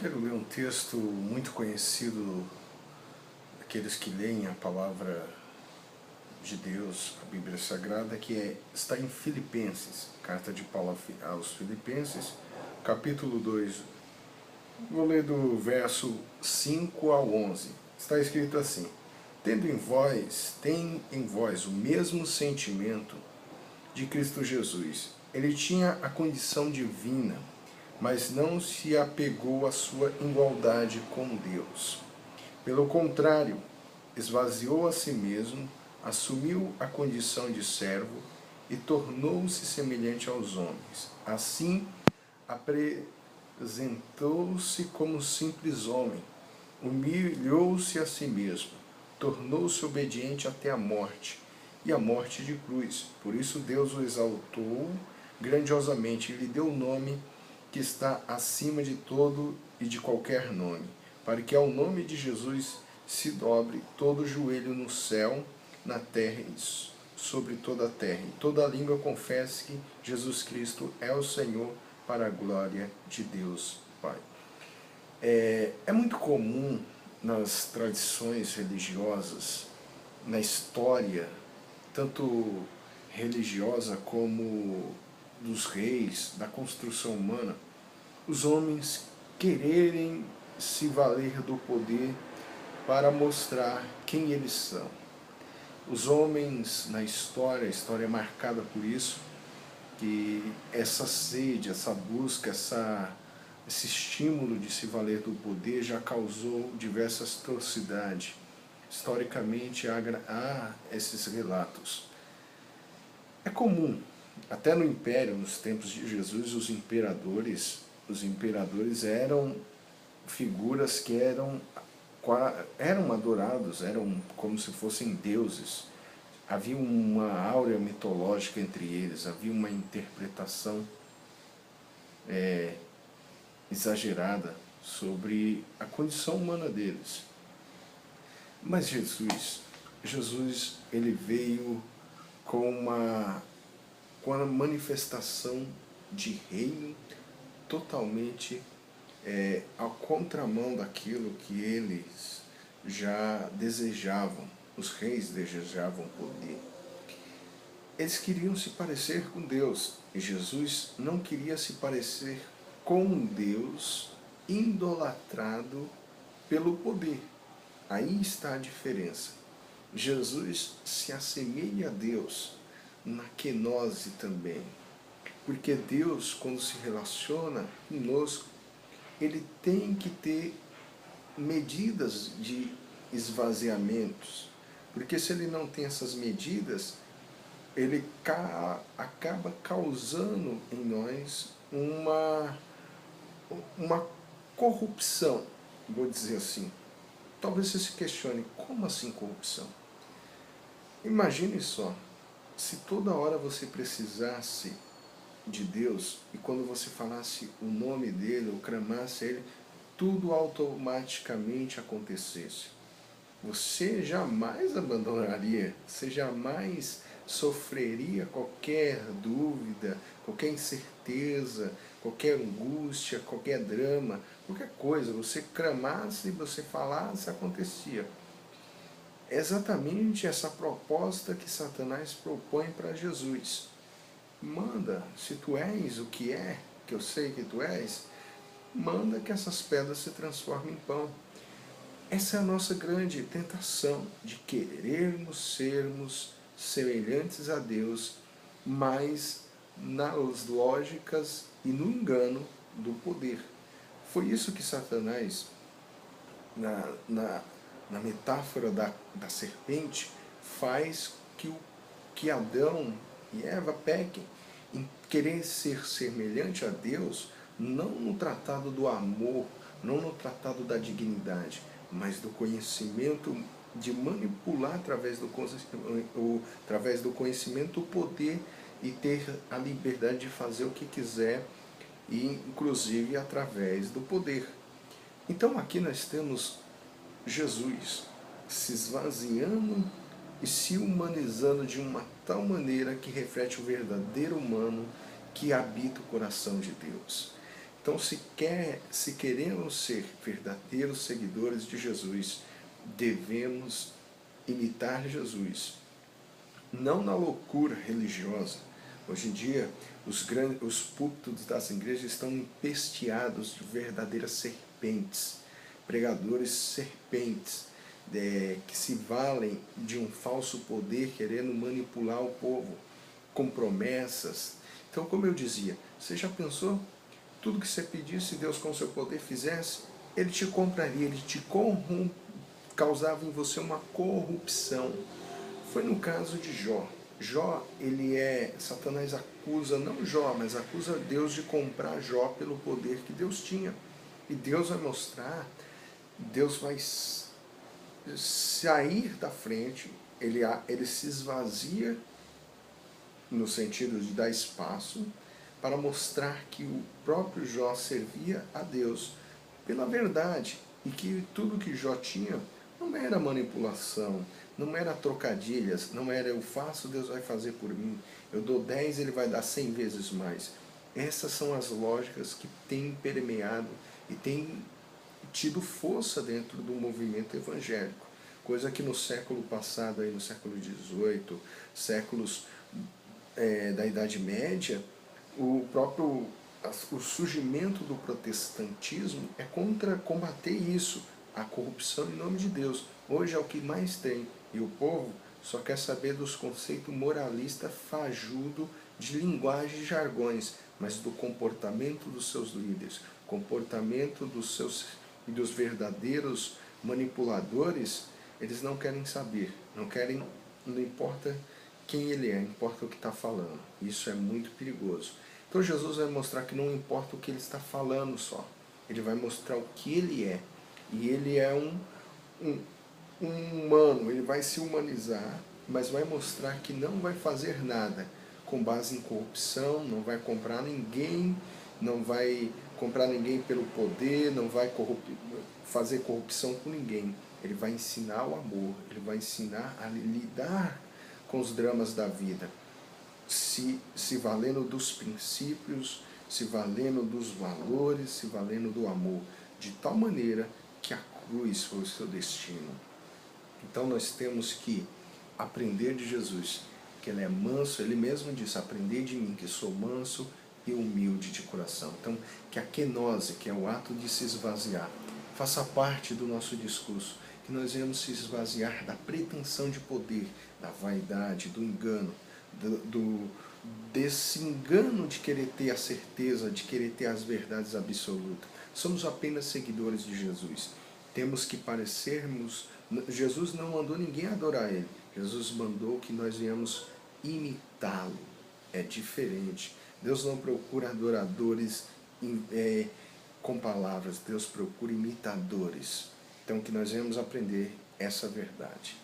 Quero ler um texto muito conhecido daqueles que leem a palavra de Deus, a Bíblia Sagrada, está em Filipenses, carta de Paulo aos Filipenses, capítulo 2. Vou ler do verso 5 ao 11. Está escrito assim: tem em vós o mesmo sentimento de Cristo Jesus. Ele tinha a condição divina, mas não se apegou à sua igualdade com Deus. Pelo contrário, esvaziou a si mesmo, assumiu a condição de servo e tornou-se semelhante aos homens. Assim, apresentou-se como simples homem, humilhou-se a si mesmo, tornou-se obediente até a morte, e a morte de cruz. Por isso Deus o exaltou grandiosamente e lhe deu o nome que está acima de todo e de qualquer nome, para que ao nome de Jesus se dobre todo o joelho no céu, na terra e sobre toda a terra, e toda a língua confesse que Jesus Cristo é o Senhor, para a glória de Deus Pai. É muito comum nas tradições religiosas, na história, tanto religiosa como dos reis, da construção humana, os homens quererem se valer do poder para mostrar quem eles são. Os homens na história, a história é marcada por isso, que essa sede, essa busca, esse estímulo de se valer do poder já causou diversas atrocidades. Historicamente há esses relatos. É comum, até no Império, nos tempos de Jesus, os imperadores eram figuras que eram adorados, eram como se fossem deuses. Havia uma áurea mitológica entre eles, havia uma interpretação exagerada sobre a condição humana deles. Mas Jesus ele veio com a manifestação de reino totalmente ao contramão daquilo que eles já desejavam. Os reis desejavam poder. Eles queriam se parecer com Deus, e Jesus não queria se parecer com Deus idolatrado pelo poder. Aí está a diferença. Jesus se assemelha a Deus na kenose também, porque Deus, quando se relaciona conosco, ele tem que ter medidas de esvaziamentos, porque se ele não tem essas medidas, ele acaba causando em nós uma corrupção, vou dizer assim. Talvez você se questione, como assim corrupção? Imagine só, se toda hora você precisasse de Deus, e quando você falasse o nome dele, ou clamasse a ele, tudo automaticamente acontecesse. Você jamais abandonaria, você jamais sofreria qualquer dúvida, qualquer incerteza, qualquer angústia, qualquer drama, qualquer coisa. Você clamasse, você falasse, acontecia. É exatamente essa proposta que Satanás propõe para Jesus. Manda, se tu és o que que eu sei que tu és, manda que essas pedras se transformem em pão. Essa é a nossa grande tentação, de querermos sermos semelhantes a Deus, mas nas lógicas e no engano do poder. Foi isso que Satanás, na metáfora da serpente, faz que Adão e Eva pequem, em querer ser semelhante a Deus, não no tratado do amor, não no tratado da dignidade, mas do conhecimento, de manipular através do conhecimento o poder e ter a liberdade de fazer o que quiser, e inclusive através do poder. Então aqui nós temos Jesus se esvaziando e se humanizando de uma tal maneira que reflete o verdadeiro humano que habita o coração de Deus. Então, se queremos ser verdadeiros seguidores de Jesus, devemos imitar Jesus, não na loucura religiosa. Hoje em dia, os púlpitos das igrejas estão empesteados de verdadeiras serpentes, pregadores serpentes, que se valem de um falso poder, querendo manipular o povo com promessas. Então, como eu dizia, você já pensou? Tudo que você pedisse, Deus com seu poder fizesse, Ele te compraria, Ele te causava em você uma corrupção. Foi no caso de Jó. Jó, Satanás acusa, não Jó, mas acusa Deus de comprar Jó pelo poder que Deus tinha. E Deus vai mostrar, Deus vai sair da frente, ele se esvazia no sentido de dar espaço para mostrar que o próprio Jó servia a Deus pela verdade e que tudo que Jó tinha não era manipulação, não era trocadilhas, não era eu faço, Deus vai fazer por mim, eu dou 10, Ele vai dar 100 vezes mais. Essas são as lógicas que têm permeado e têm tido força dentro do movimento evangélico, coisa que no século passado, aí no século XVIII, séculos da Idade Média, o surgimento do protestantismo é contra combater isso, a corrupção em nome de Deus. Hoje é o que mais tem, e o povo só quer saber dos conceitos moralistas fajudo de linguagem e jargões, mas do comportamento dos seus líderes, comportamento dos verdadeiros manipuladores, eles não querem saber, não importa quem ele é, importa o que está falando. Isso é muito perigoso. Então Jesus vai mostrar que não importa o que ele está falando só, ele vai mostrar o que ele é. E ele é um humano, ele vai se humanizar, mas vai mostrar que não vai fazer nada com base em corrupção, não vai comprar ninguém, não vai comprar ninguém pelo poder, não vai fazer corrupção com ninguém. Ele vai ensinar o amor, ele vai ensinar a lidar com os dramas da vida, se valendo dos princípios, se valendo dos valores, se valendo do amor, de tal maneira que a cruz foi o seu destino. Então nós temos que aprender de Jesus, que ele é manso, ele mesmo disse, aprender de mim, que sou manso e humilde de coração. Então, que a kenose, que é o ato de se esvaziar, faça parte do nosso discurso, que nós venhamos se esvaziar da pretensão de poder, da vaidade, do engano, desse engano de querer ter a certeza, de querer ter as verdades absolutas. Somos apenas seguidores de Jesus. Temos que parecermos... Jesus não mandou ninguém adorar Ele. Jesus mandou que nós venhamos imitá-lo. É diferente. Deus não procura adoradores com palavras. Deus procura imitadores. Então que nós venhamos aprender essa verdade.